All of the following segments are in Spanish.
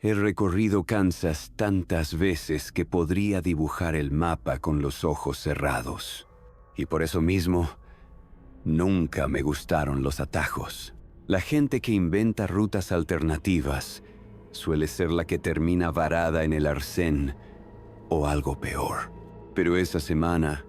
He recorrido Kansas tantas veces que podría dibujar el mapa con los ojos cerrados. Y por eso mismo, nunca me gustaron los atajos. La gente que inventa rutas alternativas suele ser la que termina varada en el arcén o algo peor. Pero esa semana,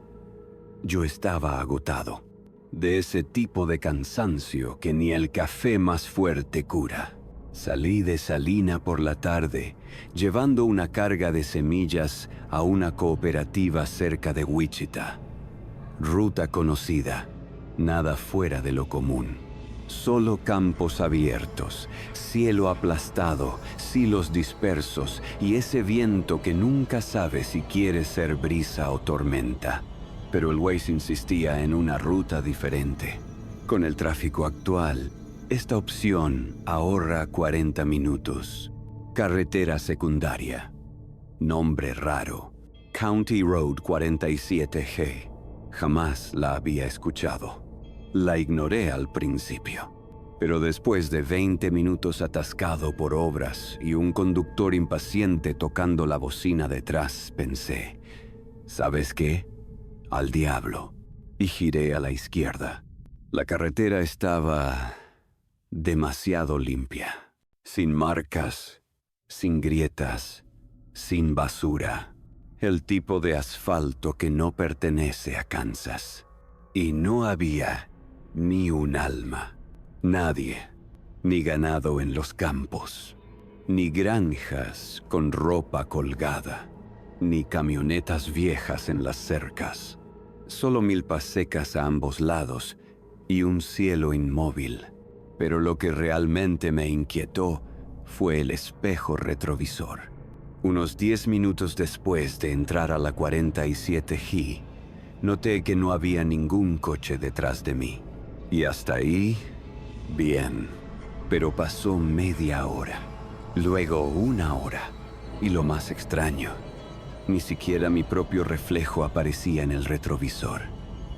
yo estaba agotado. De ese tipo de cansancio que ni el café más fuerte cura. Salí de Salina por la tarde, llevando una carga de semillas a una cooperativa cerca de Wichita. Ruta conocida, nada fuera de lo común. Solo campos abiertos, cielo aplastado, silos dispersos y ese viento que nunca sabe si quiere ser brisa o tormenta. Pero el Waze insistía en una ruta diferente. Con el tráfico actual, esta opción ahorra 40 minutos. Carretera secundaria. Nombre raro. County Road 47G. Jamás la había escuchado. La ignoré al principio. Pero después de 20 minutos atascado por obras y un conductor impaciente tocando la bocina detrás, pensé, ¿sabes qué? Al diablo. Y giré a la izquierda. La carretera estaba demasiado limpia, sin marcas, sin grietas, sin basura. El tipo de asfalto que no pertenece a Kansas. Y no había ni un alma, nadie, ni ganado en los campos, ni granjas con ropa colgada, ni camionetas viejas en las cercas. Solo milpas secas a ambos lados y un cielo inmóvil. Pero lo que realmente me inquietó fue el espejo retrovisor. Unos 10 minutos después de entrar a la 47G, noté que no había ningún coche detrás de mí. Y hasta ahí, bien. Pero pasó media hora, luego una hora. Y lo más extraño, ni siquiera mi propio reflejo aparecía en el retrovisor.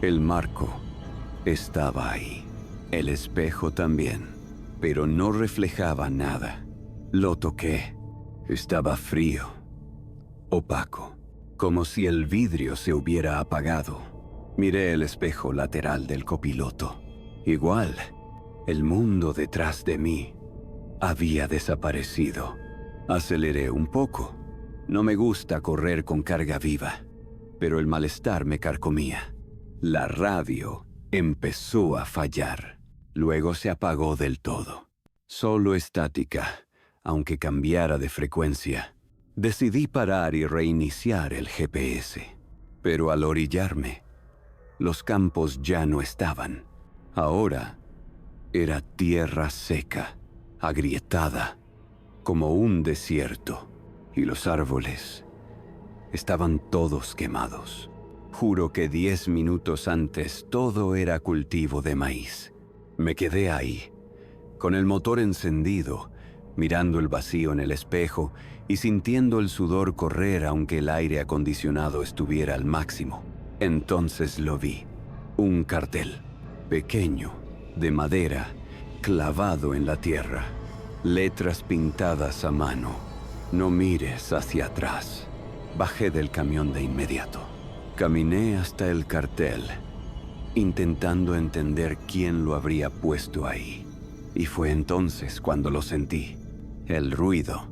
El marco estaba ahí. El espejo también, pero no reflejaba nada. Lo toqué. Estaba frío, opaco, como si el vidrio se hubiera apagado. Miré el espejo lateral del copiloto. Igual, el mundo detrás de mí había desaparecido. Aceleré un poco. No me gusta correr con carga viva, pero el malestar me carcomía. La radio empezó a fallar. Luego se apagó del todo. Solo estática, aunque cambiara de frecuencia. Decidí parar y reiniciar el GPS. Pero al orillarme, los campos ya no estaban. Ahora era tierra seca, agrietada, como un desierto. Y los árboles estaban todos quemados. Juro que 10 minutos antes todo era cultivo de maíz. Me quedé ahí, con el motor encendido, mirando el vacío en el espejo y sintiendo el sudor correr aunque el aire acondicionado estuviera al máximo. Entonces lo vi. Un cartel, pequeño, de madera, clavado en la tierra. Letras pintadas a mano. No mires hacia atrás. Bajé del camión de inmediato. Caminé hasta el cartel, intentando entender quién lo habría puesto ahí. Y fue entonces cuando lo sentí. El ruido.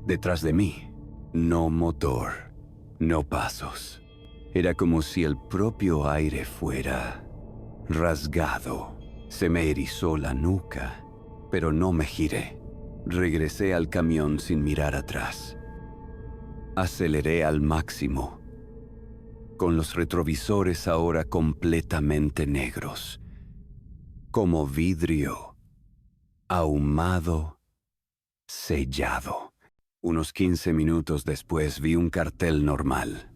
Detrás de mí. No motor. No pasos. Era como si el propio aire fuera rasgado. Se me erizó la nuca, pero no me giré. Regresé al camión sin mirar atrás. Aceleré al máximo, con los retrovisores ahora completamente negros, como vidrio ahumado, sellado. Unos 15 minutos después vi un cartel normal.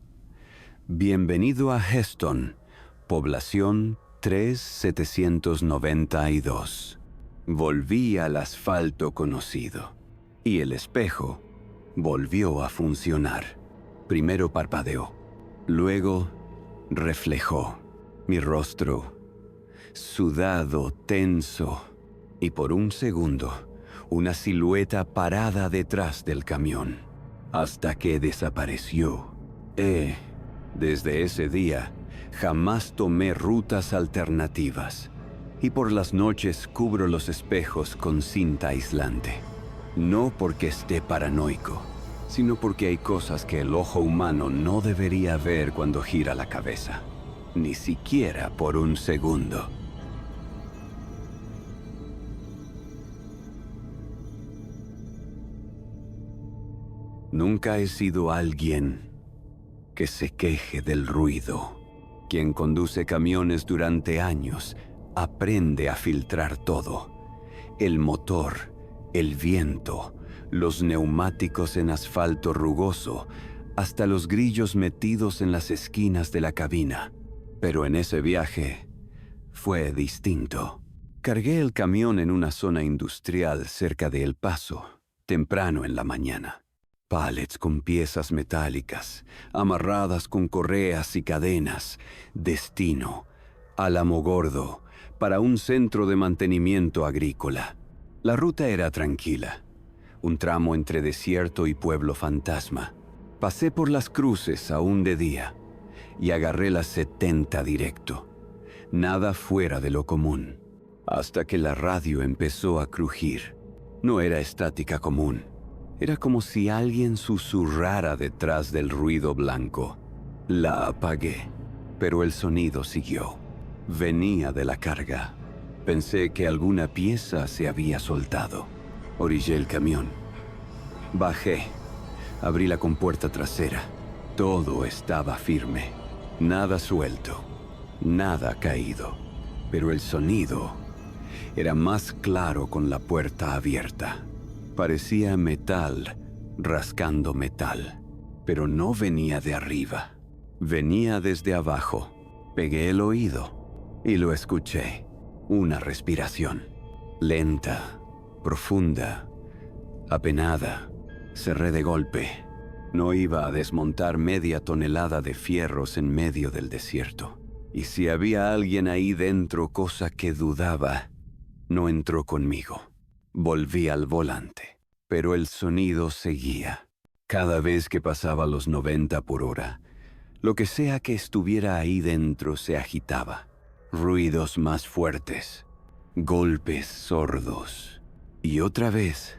Bienvenido a Heston, población 3792. Volví al asfalto conocido, y el espejo volvió a funcionar. Primero parpadeó, luego reflejó mi rostro, sudado, tenso, y por un segundo, una silueta parada detrás del camión, hasta que desapareció. Desde ese día, jamás tomé rutas alternativas, y por las noches cubro los espejos con cinta aislante. No porque esté paranoico, sino porque hay cosas que el ojo humano no debería ver cuando gira la cabeza, ni siquiera por un segundo. Nunca he sido alguien que se queje del ruido. Quien conduce camiones durante años aprende a filtrar todo: el motor, el viento, los neumáticos en asfalto rugoso, hasta los grillos metidos en las esquinas de la cabina. Pero en ese viaje fue distinto. Cargué el camión en una zona industrial cerca de El Paso, temprano en la mañana. Pallets con piezas metálicas, amarradas con correas y cadenas. Destino: Alamogordo, para un centro de mantenimiento agrícola. La ruta era tranquila, un tramo entre desierto y pueblo fantasma. Pasé por las cruces aún de día y agarré la 70 directo. Nada fuera de lo común, hasta que la radio empezó a crujir. No era estática común. Era como si alguien susurrara detrás del ruido blanco. La apagué, pero el sonido siguió. Venía de la carga. Pensé que alguna pieza se había soltado. Orillé el camión. Bajé. Abrí la compuerta trasera. Todo estaba firme. Nada suelto. Nada caído. Pero el sonido era más claro con la puerta abierta. Parecía metal rascando metal, pero no venía de arriba. Venía desde abajo. Pegué el oído y lo escuché. Una respiración. Lenta, profunda, apenada. Cerré de golpe. No iba a desmontar media tonelada de fierros en medio del desierto. Y si había alguien ahí dentro, cosa que dudaba, no entró conmigo. Volví al volante, pero el sonido seguía. Cada vez que pasaba los 90 por hora, lo que sea que estuviera ahí dentro se agitaba. Ruidos más fuertes, golpes sordos. Y otra vez,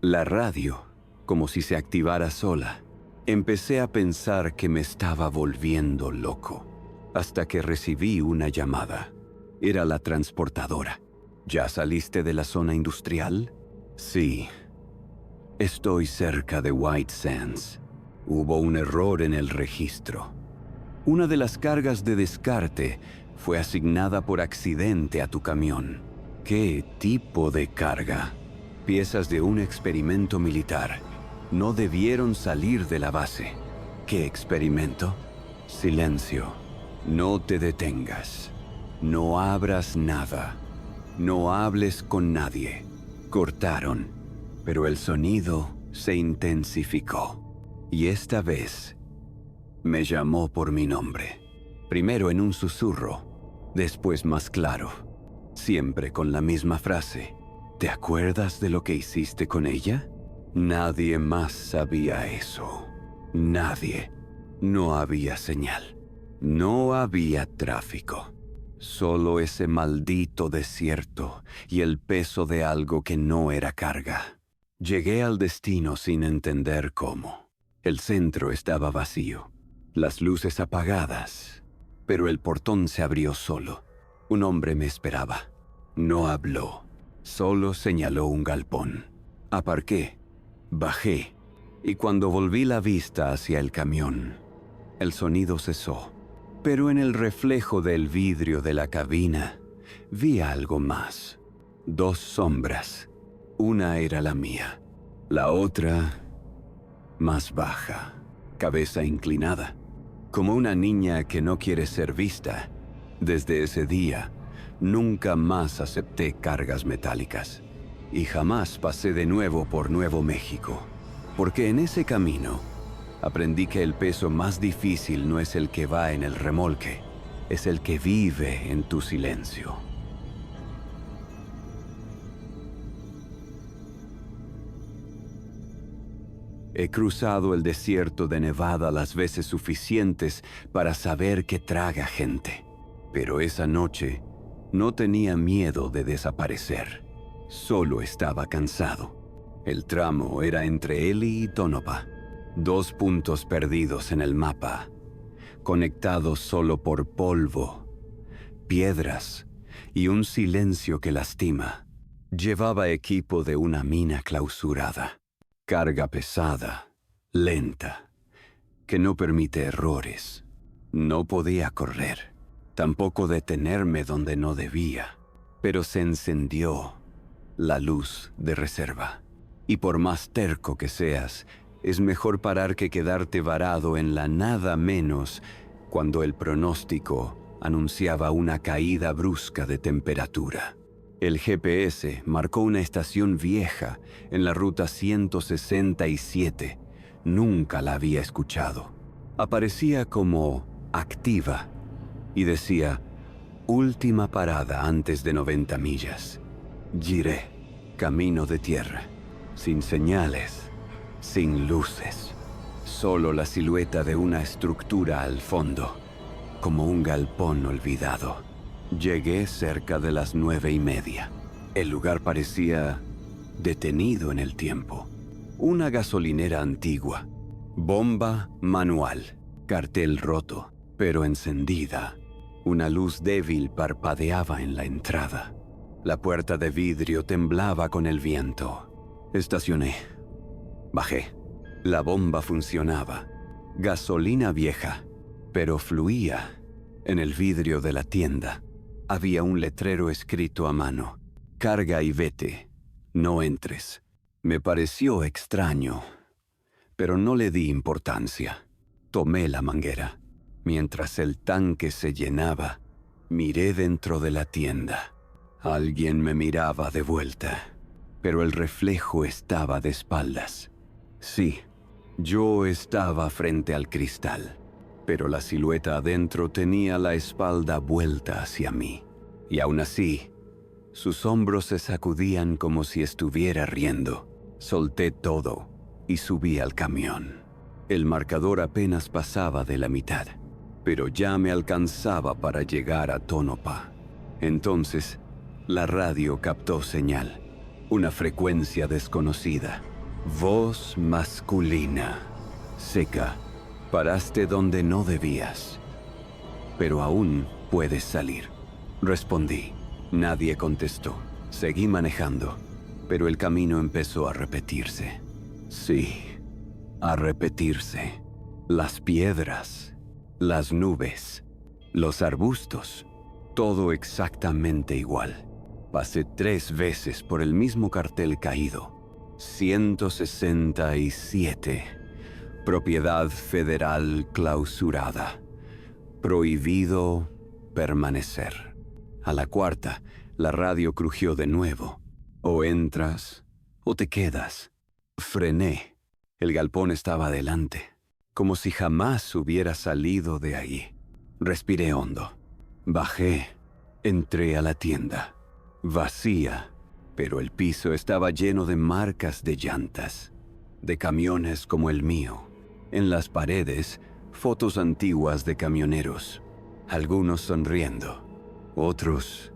la radio, como si se activara sola. Empecé a pensar que me estaba volviendo loco, hasta que recibí una llamada. Era la transportadora. ¿Ya saliste de la zona industrial? Sí. Estoy cerca de White Sands. Hubo un error en el registro. Una de las cargas de descarte fue asignada por accidente a tu camión. ¿Qué tipo de carga? Piezas de un experimento militar. No debieron salir de la base. ¿Qué experimento? Silencio. No te detengas. No abras nada. No hables con nadie. Cortaron, pero el sonido se intensificó. Y esta vez me llamó por mi nombre. Primero en un susurro, después más claro. Siempre con la misma frase. ¿Te acuerdas de lo que hiciste con ella? Nadie más sabía eso. Nadie. No había señal. No había tráfico. Solo ese maldito desierto y el peso de algo que no era carga. Llegué al destino sin entender cómo. El centro estaba vacío, las luces apagadas, pero el portón se abrió solo. Un hombre me esperaba. No habló, solo señaló un galpón. Aparqué, bajé, y cuando volví la vista hacia el camión, el sonido cesó. Pero en el reflejo del vidrio de la cabina, vi algo más. 2 sombras. Una era la mía. La otra, más baja, cabeza inclinada, como una niña que no quiere ser vista. Desde ese día, nunca más acepté cargas metálicas. Y jamás pasé de nuevo por Nuevo México. Porque en ese camino, aprendí que el peso más difícil no es el que va en el remolque, es el que vive en tu silencio. He cruzado el desierto de Nevada las veces suficientes para saber que traga gente. Pero esa noche no tenía miedo de desaparecer. Solo estaba cansado. El tramo era entre Ely y Tonopah, 2 puntos perdidos en el mapa, conectados solo por polvo, piedras y un silencio que lastima. Llevaba equipo de una mina clausurada, carga pesada, lenta, que no permite errores. No podía correr, tampoco detenerme donde no debía, pero se encendió la luz de reserva. Y por más terco que seas, es mejor parar que quedarte varado en la nada menos cuando el pronóstico anunciaba una caída brusca de temperatura. El GPS marcó una estación vieja en la ruta 167. Nunca la había escuchado. Aparecía como activa y decía, última parada antes de 90 millas. Giré, camino de tierra, sin señales, sin luces, solo la silueta de una estructura al fondo, como un galpón olvidado. Llegué cerca de las 9:30. El lugar parecía detenido en el tiempo. Una gasolinera antigua, bomba manual, cartel roto, pero encendida. Una luz débil parpadeaba en la entrada. La puerta de vidrio temblaba con el viento. Estacioné. Bajé. La bomba funcionaba. Gasolina vieja, pero fluía. En el vidrio de la tienda había un letrero escrito a mano. Carga y vete. No entres. Me pareció extraño, pero no le di importancia. Tomé la manguera. Mientras el tanque se llenaba, miré dentro de la tienda. Alguien me miraba de vuelta, pero el reflejo estaba de espaldas. Sí, yo estaba frente al cristal, pero la silueta adentro tenía la espalda vuelta hacia mí. Y aún así, sus hombros se sacudían como si estuviera riendo. Solté todo y subí al camión. El marcador apenas pasaba de la mitad, pero ya me alcanzaba para llegar a Tonopah. Entonces, la radio captó señal, una frecuencia desconocida. Voz masculina, seca. Paraste donde no debías, pero aún puedes salir. Respondí. Nadie contestó. Seguí manejando, pero el camino empezó a repetirse. Sí, a repetirse. Las piedras, las nubes, los arbustos, todo exactamente igual. Pasé 3 veces por el mismo cartel caído. 167. Propiedad federal clausurada. Prohibido permanecer. A la 4ª, la radio crujió de nuevo. O entras o te quedas. Frené. El galpón estaba adelante, como si jamás hubiera salido de ahí. Respiré hondo. Bajé. Entré a la tienda. Vacía, pero el piso estaba lleno de marcas de llantas, de camiones como el mío. En las paredes, fotos antiguas de camioneros, algunos sonriendo, otros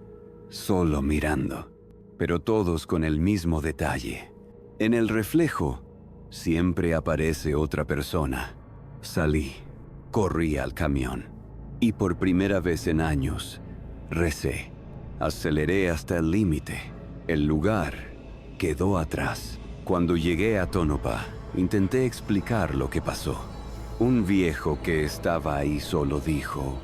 solo mirando, pero todos con el mismo detalle. En el reflejo, siempre aparece otra persona. Salí, corrí al camión, y por primera vez en años, recé. Aceleré hasta el límite. El lugar quedó atrás. Cuando llegué a Tonopah, intenté explicar lo que pasó. Un viejo que estaba ahí solo dijo,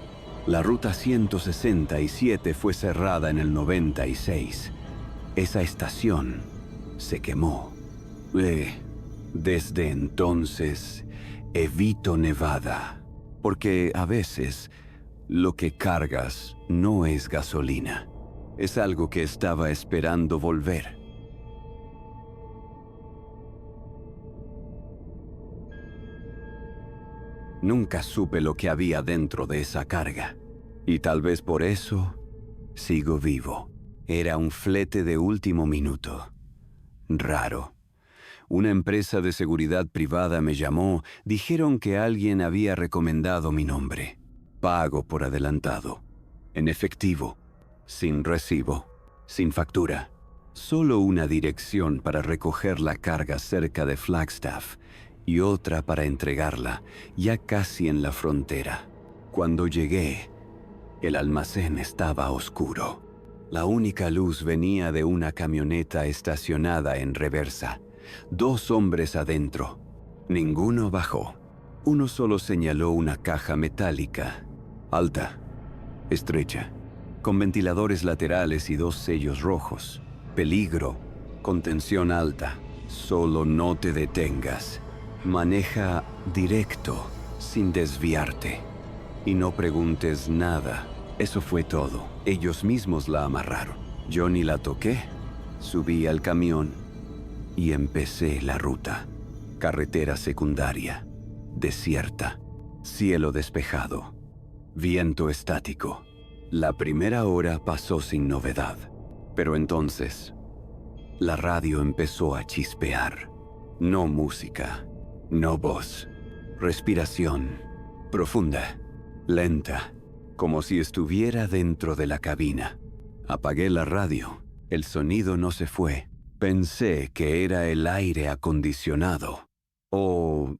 la ruta 167 fue cerrada en el 96. Esa estación se quemó. Desde entonces, evito Nevada, porque a veces lo que cargas no es gasolina. Es algo que estaba esperando volver. Nunca supe lo que había dentro de esa carga. Y tal vez por eso sigo vivo. Era un flete de último minuto. Raro. Una empresa de seguridad privada me llamó, dijeron que alguien había recomendado mi nombre. Pago por adelantado, en efectivo, sin recibo, sin factura. Solo una dirección para recoger la carga cerca de Flagstaff y otra para entregarla, ya casi en la frontera. Cuando llegué, el almacén estaba oscuro. La única luz venía de una camioneta estacionada en reversa. 2 hombres adentro. Ninguno bajó. Uno solo señaló una caja metálica, alta, estrecha, con ventiladores laterales y 2 sellos rojos. Peligro, contención alta. Solo no te detengas. Maneja directo, sin desviarte. Y no preguntes nada. Eso fue todo. Ellos mismos la amarraron. Yo ni la toqué. Subí al camión y empecé la ruta. Carretera secundaria, desierta, cielo despejado, viento estático. La primera hora pasó sin novedad, pero entonces la radio empezó a chispear. No música, no voz, respiración profunda, lenta, como si estuviera dentro de la cabina. Apagué la radio. El sonido no se fue. Pensé que era el aire acondicionado o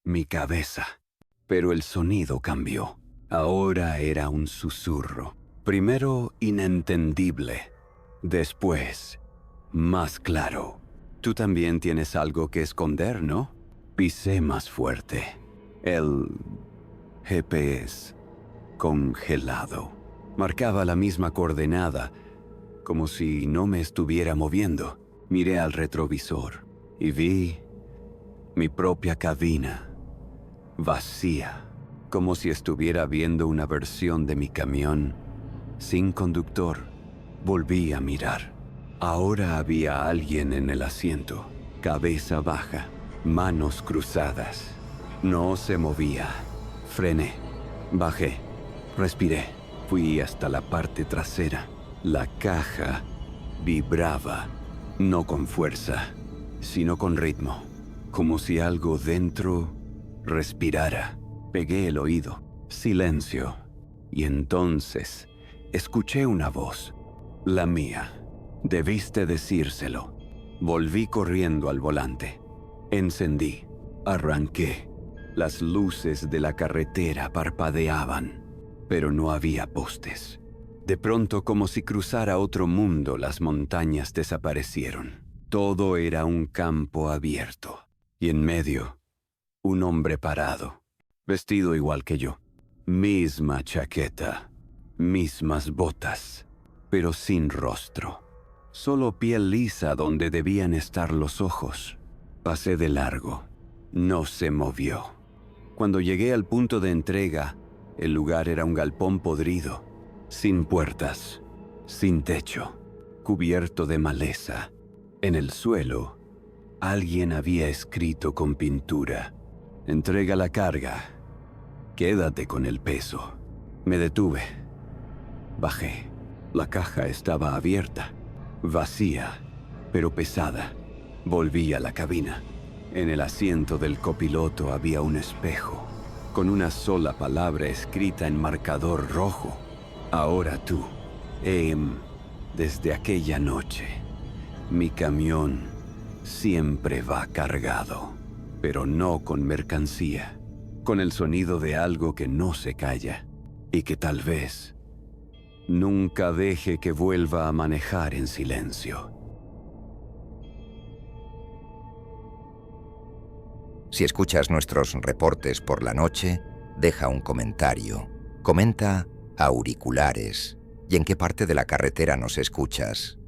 mi cabeza. Pero el sonido cambió. Ahora era un susurro. Primero inentendible. Después, más claro. Tú también tienes algo que esconder, ¿no? Pisé más fuerte. El GPS congelado. Marcaba la misma coordenada, como si no me estuviera moviendo. Miré al retrovisor y vi mi propia cabina, vacía, como si estuviera viendo una versión de mi camión, sin conductor. Volví a mirar. Ahora había alguien en el asiento, cabeza baja, manos cruzadas. No se movía. Frené, bajé. Respiré. Fui hasta la parte trasera. La caja vibraba, no con fuerza, sino con ritmo, como si algo dentro respirara. Pegué el oído. Silencio. Y entonces escuché una voz, la mía. Debiste decírselo. Volví corriendo al volante. Encendí. Arranqué. Las luces de la carretera parpadeaban, pero no había postes. De pronto, como si cruzara otro mundo, las montañas desaparecieron. Todo era un campo abierto. Y en medio, un hombre parado, vestido igual que yo. Misma chaqueta, mismas botas, pero sin rostro. Solo piel lisa donde debían estar los ojos. Pasé de largo. No se movió. Cuando llegué al punto de entrega, el lugar era un galpón podrido, sin puertas, sin techo, cubierto de maleza. En el suelo, alguien había escrito con pintura: entrega la carga, quédate con el peso. Me detuve. Bajé. La caja estaba abierta, vacía, pero pesada. Volví a la cabina. En el asiento del copiloto había un espejo, con una sola palabra escrita en marcador rojo: ahora tú. Desde aquella noche, mi camión siempre va cargado, pero no con mercancía, con el sonido de algo que no se calla y que tal vez nunca deje que vuelva a manejar en silencio. Si escuchas nuestros reportes por la noche, deja un comentario. Comenta auriculares y en qué parte de la carretera nos escuchas.